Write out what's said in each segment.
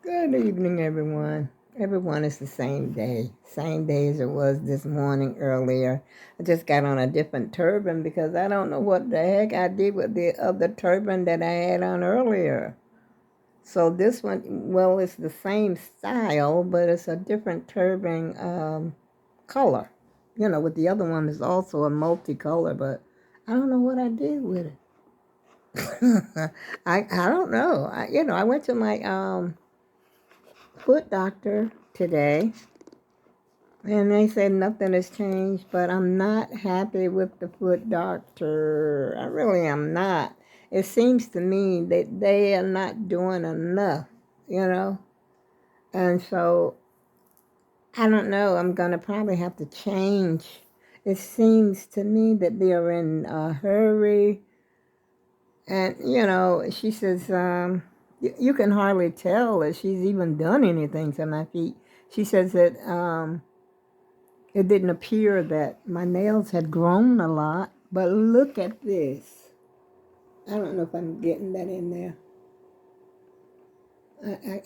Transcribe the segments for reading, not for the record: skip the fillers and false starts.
Good evening, everyone. Everyone is the same day as it was this morning earlier. I just got on a different turban because I don't know what the heck I did with the other turban that I had on earlier. So this one, well, it's the same style, but it's a different turban color. With the other one is also a multicolor, but I don't know what I did with it. I don't know. I went to my foot doctor today, and they said nothing has changed, but I'm not happy with the foot doctor. I really am not. It seems to me that they are not doing enough, you know? And so, I don't know, I'm going to probably have to change. It seems to me that they're in a hurry. And, she says, you can hardly tell that she's even done anything to my feet. She says that, it didn't appear that my nails had grown a lot, but look at this. I don't know if I'm getting that in there.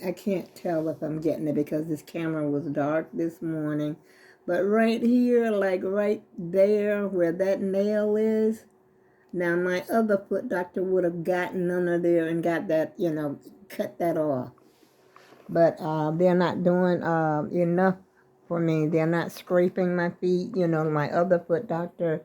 I can't tell if I'm getting it because this camera was dark this morning. But right here, like right there where that nail is, now my other foot doctor would have gotten under there and got that, cut that off. But they're not doing enough for me. They're not scraping my feet. My other foot doctor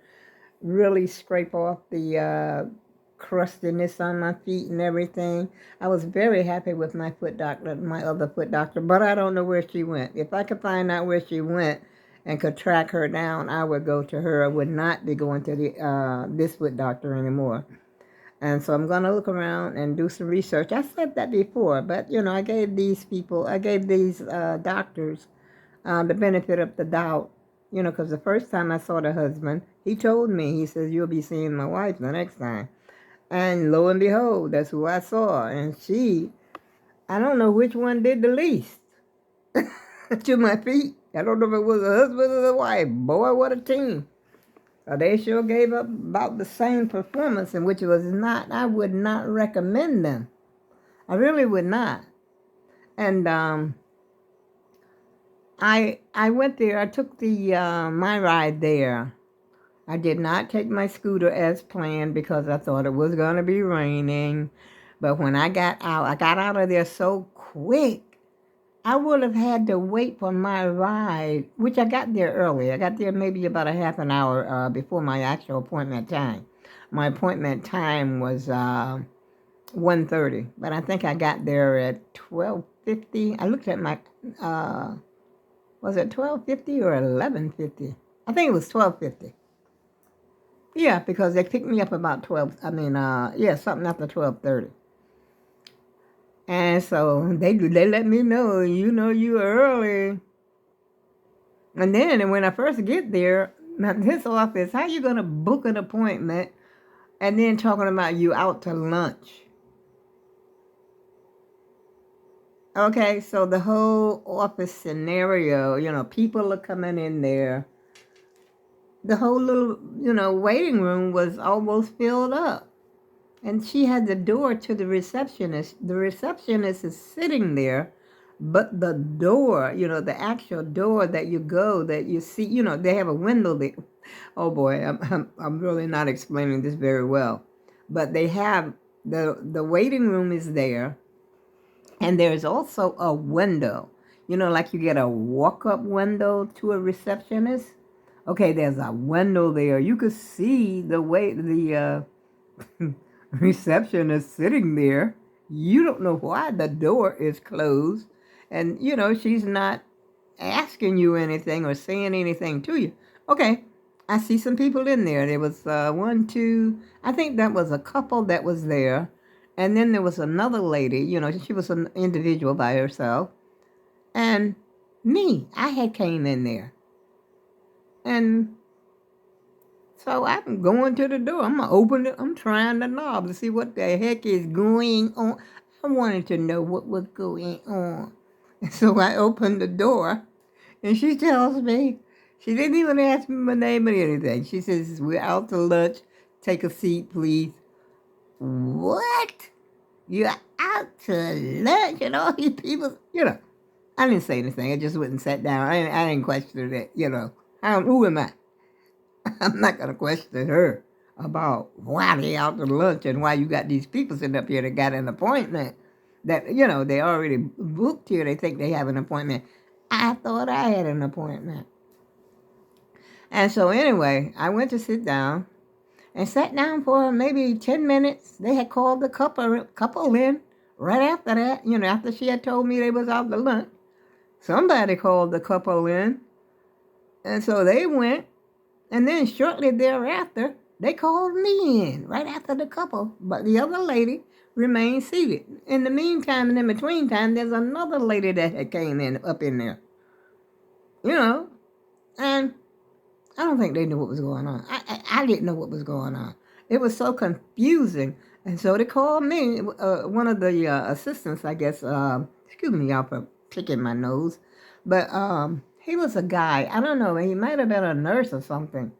really scrape off the crustiness on my feet and everything. I was very happy with my foot doctor, my other foot doctor, but I don't know where she went. If I could find out where she went and could track her down, I would go to her. I would not be going to the this foot doctor anymore. And so I'm going to look around and do some research. I said that before, but I gave these doctors the benefit of the doubt, because the first time I saw the husband, he told me, he says, you'll be seeing my wife the next time. And lo and behold, that's who I saw. And I don't know which one did the least to my feet. I don't know if it was a husband or the wife. Boy, what a team. They sure gave up about the same performance, in which was not, I would not recommend them. I really would not. And I went there. I took the my ride there. I did not take my scooter as planned because I thought it was going to be raining. But when I got out of there so quick. I would have had to wait for my ride, which I got there early. I got there maybe about a half an hour before my actual appointment time. My appointment time was 1:30, but I think I got there at 12:50. I looked at my was it 12:50 or 11:50? I think it was 12:50. Yeah, because they picked me up about 12. I mean, yeah, something after 12:30. And so they let me know, you were early. And then when I first get there, now this office, how you gonna book an appointment and then talking about you out to lunch? Okay, so the whole office scenario, people are coming in there. The whole little, waiting room was almost filled up. And she had the door to the receptionist. The receptionist is sitting there, but the door, the actual door that you go, that you see, they have a window there. Oh boy, I'm really not explaining this very well. But they have the waiting room is there, and there's also a window. Like you get a walk-up window to a receptionist. Okay, there's a window there. You could see the way the receptionist sitting there. You don't know why the door is closed. And, she's not asking you anything or saying anything to you. Okay, I see some people in there. There was one, two, I think that was a couple that was there. And then there was another lady, she was an individual by herself. And me, I had came in there. And so I'm going to the door. I'm going to open it. I'm trying the knob to see what the heck is going on. I wanted to know what was going on. And so I opened the door, and she tells me, she didn't even ask me my name or anything. She says, we're out to lunch. Take a seat, please. What? You're out to lunch and all these people, you know. I didn't say anything. I just went and sat down. I didn't question it, you know. Who am I? I'm not going to question her about why they out to lunch and why you got these people sitting up here that got an appointment that, you know, they already booked here. They think they have an appointment. I thought I had an appointment. And so anyway, I went to sit down and sat down for maybe 10 minutes. They had called the couple in right after that, you know, after she had told me they was out to lunch. Somebody called the couple in. And so they went. And then shortly thereafter, they called me in right after the couple. But the other lady remained seated. In the meantime, and in between time, there's another lady that had came in up in there. You know, and I don't think they knew what was going on. I didn't know what was going on. It was so confusing. And so they called me, one of the assistants, I guess, excuse me, y'all, for picking my nose. But he was a guy. I don't know. He might have been a nurse or something.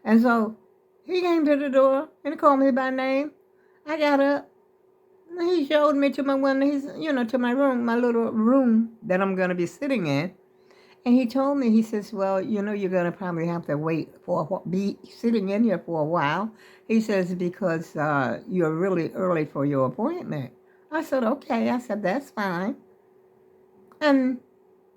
And so he came to the door and he called me by name. I got up. And he showed me to my window. He's, you know, to my room, my little room that I'm going to be sitting in. And he told me, he says, well, you know, you're going to probably have to wait be sitting in here for a while. He says, because you're really early for your appointment. I said, okay. I said, that's fine. And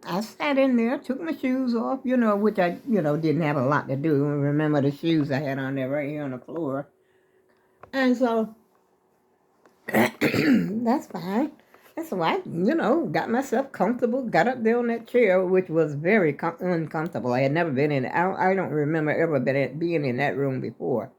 I sat in there, took my shoes off, you know, which I, you know, didn't have a lot to do. Remember the shoes I had on there right here on the floor. And so, that's fine. And so I, you know, got myself comfortable, got up there on that chair, which was very uncomfortable. I had never been in, I don't remember ever being in that room before.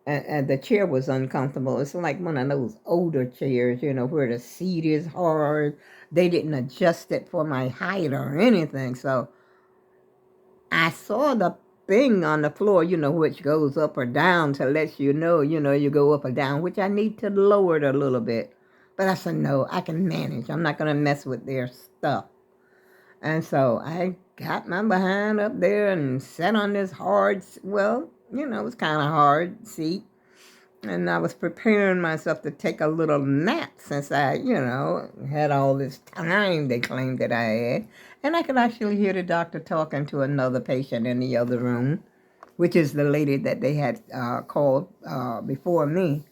And the chair was uncomfortable. It's like one of those older chairs, you know, where the seat is hard. They didn't adjust it for my height or anything. So I saw the thing on the floor, you know, which goes up or down to let you know, you go up or down, which I need to lower it a little bit. But I said, no, I can manage. I'm not going to mess with their stuff. And so I got my behind up there and sat on this hard, well, you know, it was kind of hard seat. And I was preparing myself to take a little nap since I, you know, had all this time they claimed that I had. And I could actually hear the doctor talking to another patient in the other room, which is the lady that they had called before me.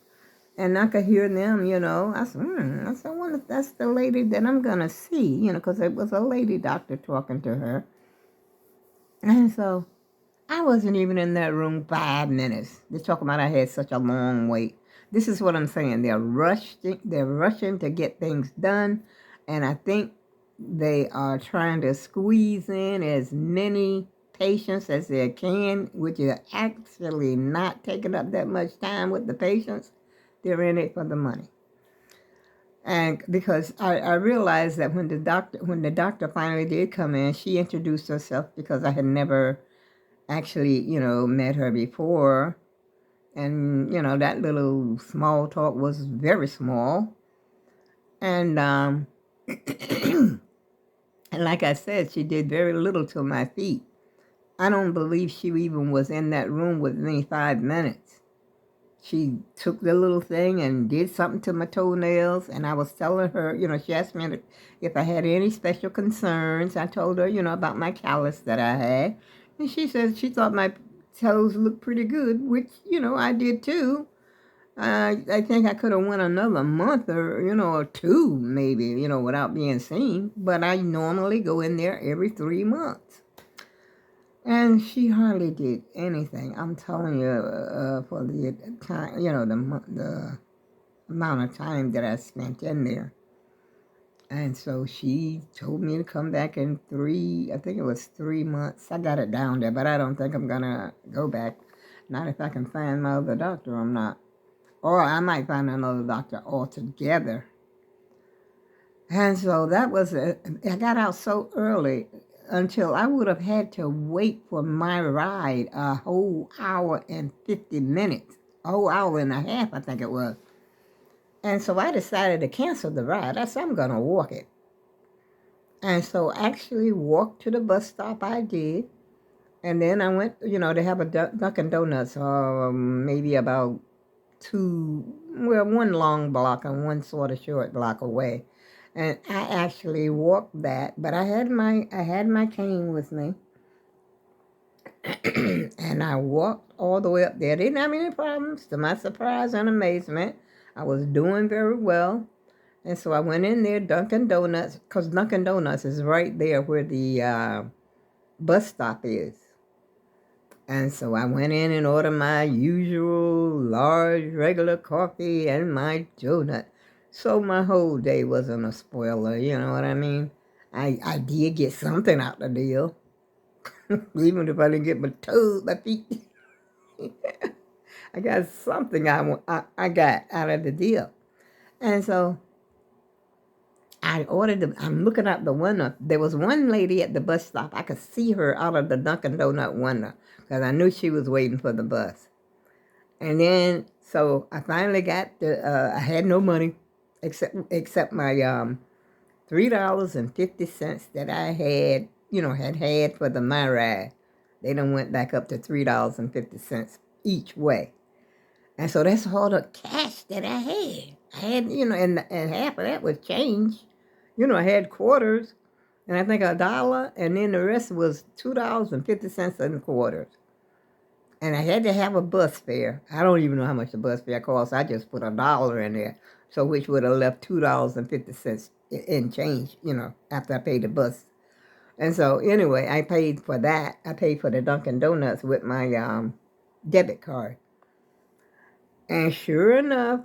And I could hear them, you know. I said, I wonder if that's the lady that I'm going to see, you know, because it was a lady doctor talking to her. And so I wasn't even in that room 5 minutes. They're talking about I had such a long wait. This is what I'm saying. They're rushing to get things done. And I think they are trying to squeeze in as many patients as they can, which is actually not taking up that much time with the patients. They're in it for the money. And because I realized that when the doctor finally did come in, she introduced herself because I had never actually, you know, met her before. And, you know, that little small talk was very small. And, and like I said, she did very little to my feet. I don't believe she even was in that room with me 5 minutes. She took the little thing and did something to my toenails, and I was telling her, you know, she asked me if I had any special concerns. I told her, you know, about my callus that I had, and she said she thought my toes looked pretty good, which, you know, I did too. I think I could have went another month or, you know, or two maybe, you know, without being seen, but I normally go in there every 3 months. And she hardly did anything. I'm telling you, for the time, you know, the amount of time that I spent in there. And so she told me to come back in I think it was 3 months. I got it down there, but I don't think I'm going to go back. Not if I can find my other doctor, I'm not. Or I might find another doctor altogether. And so that was it. I got out so early until I would have had to wait for my ride a whole hour and 50 minutes, a whole hour and a half, I think it was. And so I decided to cancel the ride. I said, I'm going to walk it. And so actually walked to the bus stop I did. And then I went, you know, they have a Dunkin' Donuts maybe about one long block and one sort of short block away. And I actually walked that, but I had my cane with me. And I walked all the way up there. Didn't have any problems. To my surprise and amazement, I was doing very well. And so I went in there, Dunkin' Donuts, because Dunkin' Donuts is right there where the bus stop is. And so I went in and ordered my usual large regular coffee and my donut. So my whole day wasn't a spoiler, you know what I mean? I did get something out the deal. Even if I didn't get my toes, my feet. I got something I got out of the deal. And so I ordered them. I'm looking out the window. There was one lady at the bus stop. I could see her out of the Dunkin' Donut window because I knew she was waiting for the bus. And then, so I finally got I had no money except my $3.50 that I had for the my ride. They done went back up to $3.50 each way. And so that's all the cash that I had. I had, and half of that was change. I had quarters, and I think $1, and then the rest was $2.50 in quarters. And I had to have a bus fare. I don't even know how much the bus fare cost. I just put $1 in there, so which would have left $2.50 in change, after I paid the bus. And so anyway, I paid for that. I paid for the Dunkin' Donuts with my debit card. And sure enough,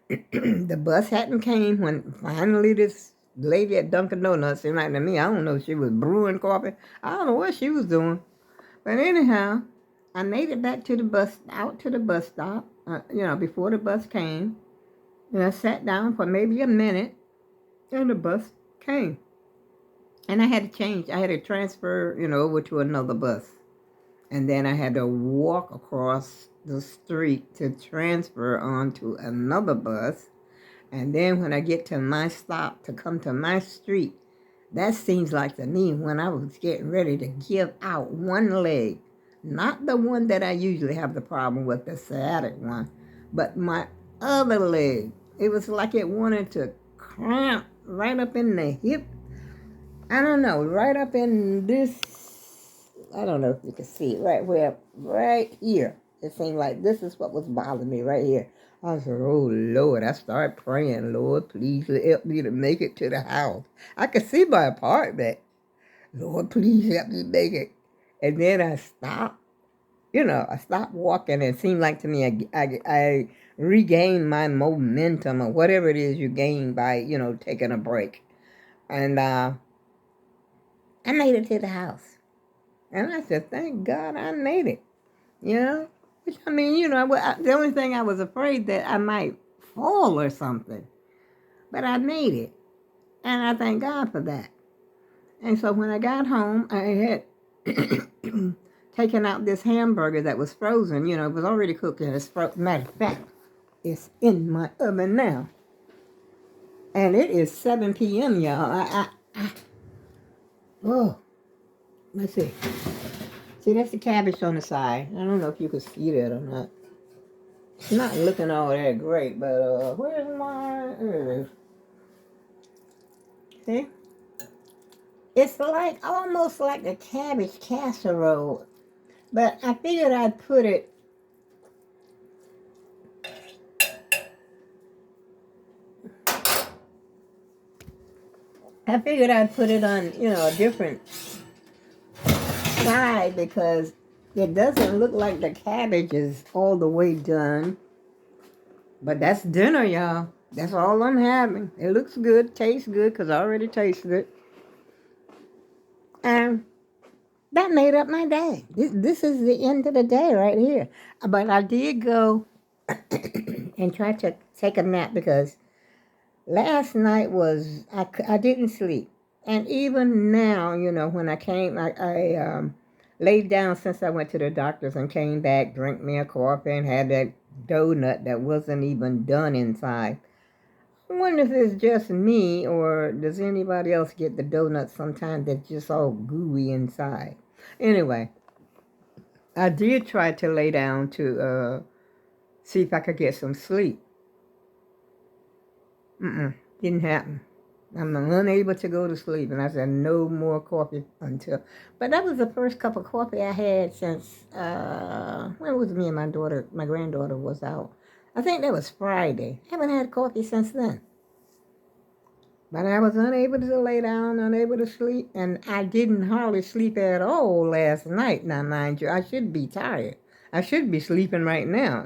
the bus hadn't came when finally this lady at Dunkin' Donuts seemed like to me, I don't know if she was brewing coffee. I don't know what she was doing. But anyhow, I made it back to the bus, out to the bus stop, before the bus came. And I sat down for maybe a minute, and the bus came. And I had to change. I had to transfer, over to another bus. And then I had to walk across the street to transfer onto another bus. And then when I get to my stop to come to my street, that seems like to me when I was getting ready to give out one leg, not the one that I usually have the problem with, the sciatic one, but my other leg. It was like it wanted to cramp right up in the hip. I don't know, right up in this, I don't know if you can see it, right here. It seemed like this is what was bothering me right here. I said, oh, Lord, I started praying, Lord, please help me to make it to the house. I could see my apartment. Lord, please help me make it. And then I stopped. I stopped walking. It seemed like to me I regained my momentum or whatever it is you gain by, taking a break. And I made it to the house. And I said, thank God I made it. Which, the only thing I was afraid that I might fall or something. But I made it. And I thank God for that. And so when I got home, I had taken out this hamburger that was frozen. It was already cooked and it's frozen. Matter of fact, it's in my oven now. And it is 7 p.m., y'all. Oh, let's see. See, that's the cabbage on the side. I don't know if you can see that or not. It's not looking all that great, but where's my... See? It's almost like a cabbage casserole. But I figured I'd put it... on, a different side because it doesn't look like the cabbage is all the way done. But that's dinner, y'all. That's all I'm having. It looks good, tastes good, because I already tasted it. And that made up my day. This is the end of the day right here. But I did go and try to take a nap because last night I didn't sleep. And even now, when I came, I laid down since I went to the doctor's and came back, drank me a coffee, and had that donut that wasn't even done inside. I wonder if it's just me or does anybody else get the donuts sometimes that's just all gooey inside. Anyway, I did try to lay down to see if I could get some sleep. Didn't happen. I'm unable to go to sleep. And I said, no more coffee until. But that was the first cup of coffee I had since, when was me and my granddaughter was out. I think that was Friday. I haven't had coffee since then. But I was unable to lay down, unable to sleep, and I didn't hardly sleep at all last night. Now, mind you, I should be tired. I should be sleeping right now,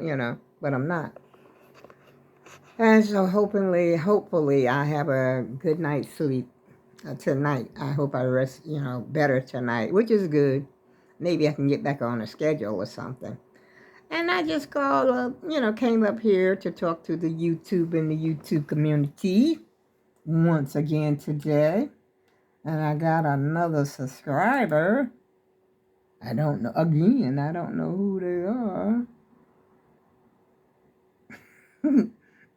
but I'm not. And so hopefully I have a good night's sleep tonight. I hope I rest, better tonight, which is good. Maybe I can get back on a schedule or something. And I just called up, came up here to talk to the YouTube and the YouTube community once again today. And I got another subscriber. I don't know who they are.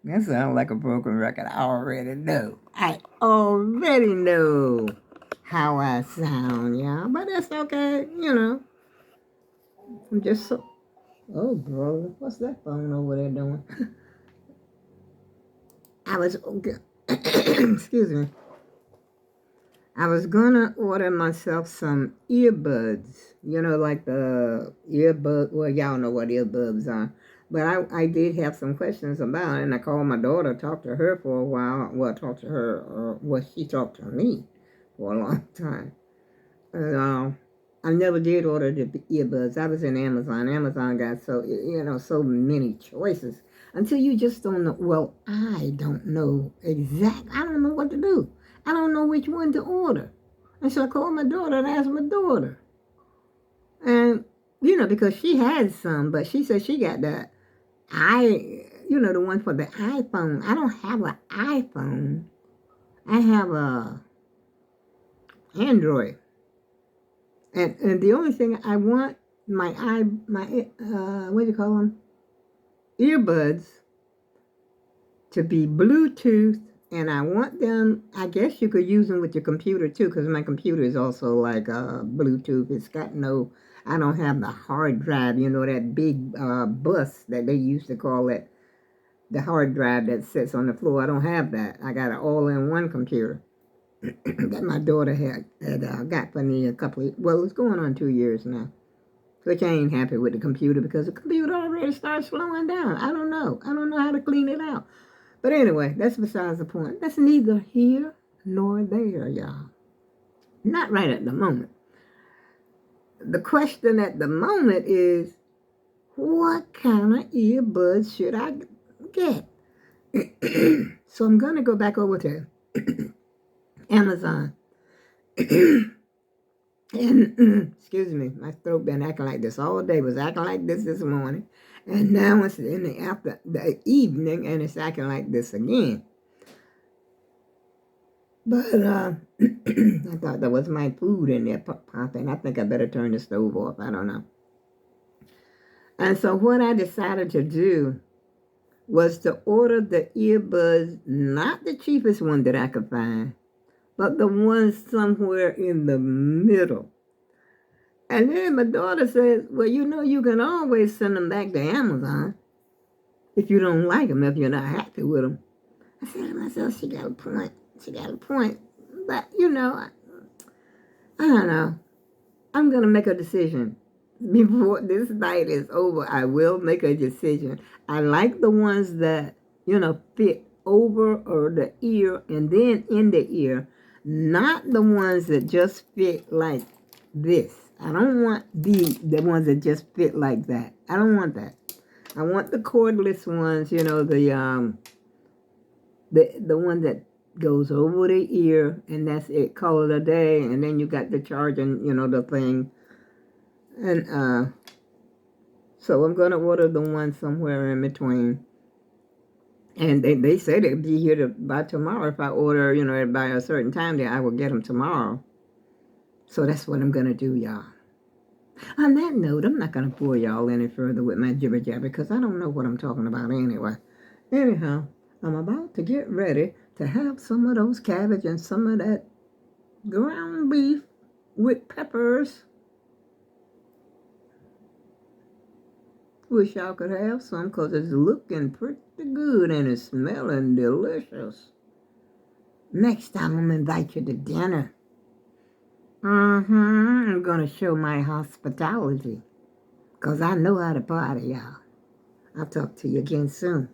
That sounds like a broken record. I already know how I sound, y'all. But that's okay, I'm just so... Oh, brother, what's that phone over there doing? Excuse me. I was gonna order myself some earbuds, like the earbud. Well, y'all know what earbuds are. But I did have some questions about it, and I called my daughter, talked to her for a while. Well, talked to her, she talked to me for a long time. And I never did order the earbuds. I was in Amazon. Amazon got so many choices until you just don't know. Well, I don't know exactly. I don't know what to do. I don't know which one to order. And so I called my daughter and asked my daughter. And, because she had some, but she said she got the one for the iPhone. I don't have an iPhone. I have a Android. And the only thing I want, what do you call them? Earbuds to be Bluetooth. And I want them, I guess you could use them with your computer too, because my computer is also like Bluetooth. It's got I don't have the hard drive, that big bus that they used to call it, the hard drive that sits on the floor. I don't have that. I got an all-in-one computer that my daughter had got for me it's going on 2 years now. Which I ain't happy with the computer because the computer already started slowing down. I don't know how to clean it out. But anyway, that's besides the point. That's neither here nor there, y'all. Not right at the moment. The question at the moment is, what kind of earbuds should I get? So I'm going to go back over to Amazon. And, excuse me, my throat been acting like this all day. Was acting like this morning. And now it's in the evening and it's acting like this again. But I thought there was my food in there popping. I think I better turn the stove off. I don't know. And so what I decided to do was to order the earbuds, not the cheapest one that I could find, but the ones somewhere in the middle. And then my daughter says, well, you can always send them back to Amazon if you don't like them, if you're not happy with them. I said to myself, she got a point. But, I don't know. I'm going to make a decision. Before this night is over, I will make a decision. I like the ones that, fit over or the ear and then in the ear, not the ones that just fit like this. I don't want the ones that just fit like that. I don't want that. I want the cordless ones, the one that goes over the ear, and that's it, call it a day, and then you got the charging, the thing. And so I'm going to order the one somewhere in between. And they said they'd be here by tomorrow. If I order, by a certain time, then I will get them tomorrow. So that's what I'm going to do, y'all. On that note, I'm not going to bore y'all any further with my jibber-jabber because I don't know what I'm talking about anyway. Anyhow, I'm about to get ready to have some of those cabbage and some of that ground beef with peppers Wish I could have some because it's looking pretty good and it's smelling delicious. Next time I'm going to invite you to dinner. I'm going to show my hospitality because I know how to party, y'all. I'll talk to you again soon.